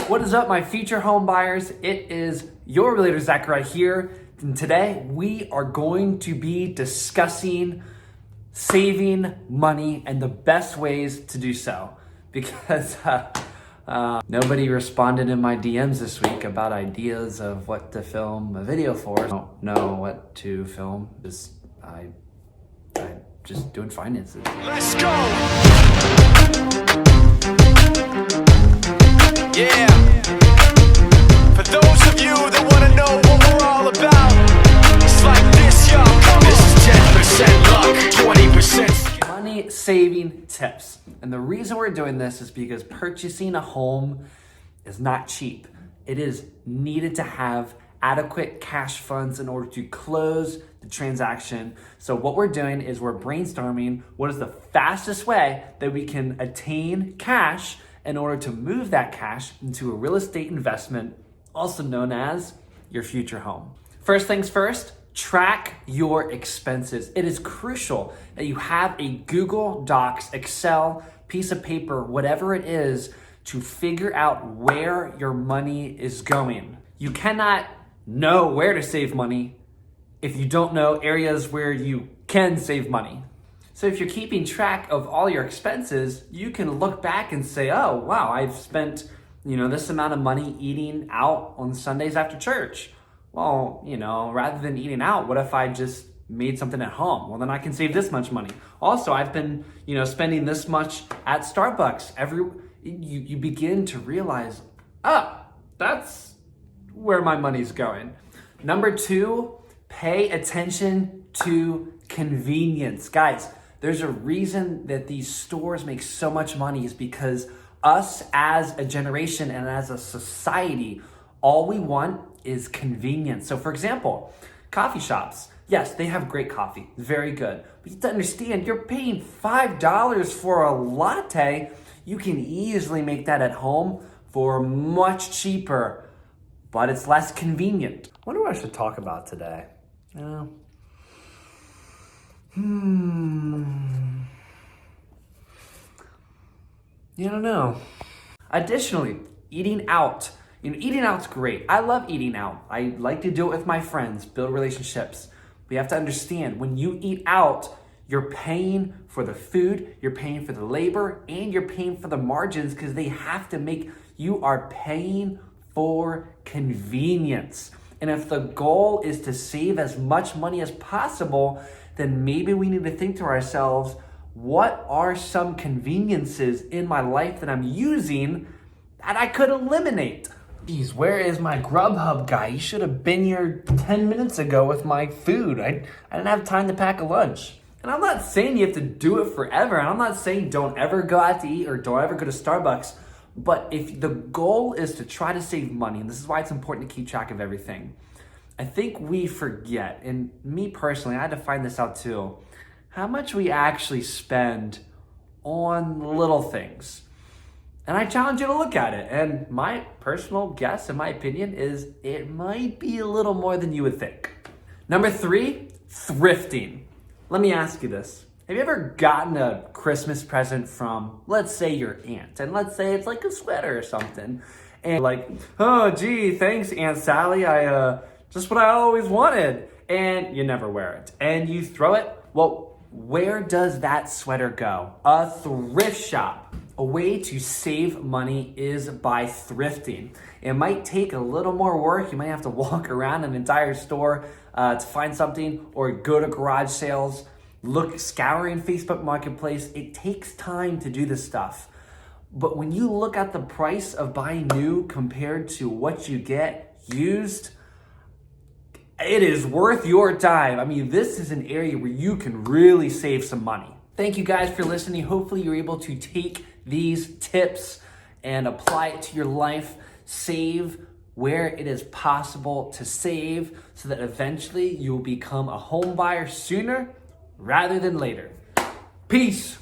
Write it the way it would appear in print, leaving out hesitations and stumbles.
What is up, my future home buyers? It is your realtor Zach right here. And today we are going to be discussing saving money and the best ways to do so. Because nobody responded in my DMs this week about ideas of what to film a video for. I don't know what to film. I'm just doing finances. Let's go! Yeah. For those of you that want to know what we're all about, it's like this, y'all. This is 10% luck, 20% Money saving tips. And the reason we're doing this is because purchasing a home is not cheap. It is needed to have adequate cash funds in order to close the transaction. So what we're doing is we're brainstorming what is the fastest way that we can attain cash in order to move that cash into a real estate investment, also known as your future home. First things first, track your expenses. It is crucial that you have a Google Docs, Excel, piece of paper, whatever it is, to figure out where your money is going. You cannot know where to save money if you don't know areas where you can save money. So if you're keeping track of all your expenses, you can look back and say, oh, wow, I've spent, this amount of money eating out on Sundays after church. Well, rather than eating out, what if I just made something at home? Well, then I can save this much money. Also, I've been, spending this much at Starbucks. You begin to realize, that's where my money's going. Number 2, pay attention to convenience. Guys, there's a reason that these stores make so much money is because us as a generation and as a society, all we want is convenience. So for example, coffee shops, yes, they have great coffee, very good. But you have to understand, you're paying $5 for a latte. You can easily make that at home for much cheaper, but it's less convenient. I wonder what I should talk about today. I don't know. Additionally, eating out. Eating out's great. I love eating out. I like to do it with my friends, build relationships. We have to understand, when you eat out, you're paying for the food, you're paying for the labor, and you're paying for the margins because they have to you are paying for convenience. And if the goal is to save as much money as possible, then maybe we need to think to ourselves, what are some conveniences in my life that I'm using that I could eliminate? Geez, where is my Grubhub guy? He should have been here 10 minutes ago with my food. I didn't have time to pack a lunch. And I'm not saying you have to do it forever. And I'm not saying don't ever go out to eat or don't ever go to Starbucks. But if the goal is to try to save money, and this is why it's important to keep track of everything, I think we forget, and me personally, I had to find this out too, how much we actually spend on little things. And I challenge you to look at it. And my personal guess, in my opinion, is it might be a little more than you would think. Number 3, thrifting. Let me ask you this. Have you ever gotten a Christmas present from, let's say, your aunt? And let's say it's like a sweater or something. And like, oh, gee, thanks, Aunt Sally. Just what I always wanted. And you never wear it. And you throw it. Well, where does that sweater go? A thrift shop. A way to save money is by thrifting. It might take a little more work. You might have to walk around an entire store to find something, or go to garage sales, scouring Facebook Marketplace. It takes time to do this stuff. But when you look at the price of buying new compared to what you get used, it is worth your time. I mean, this is an area where you can really save some money. Thank you guys for listening. Hopefully you're able to take these tips and apply it to your life. Save where it is possible to save so that eventually you will become a home buyer sooner rather than later. Peace.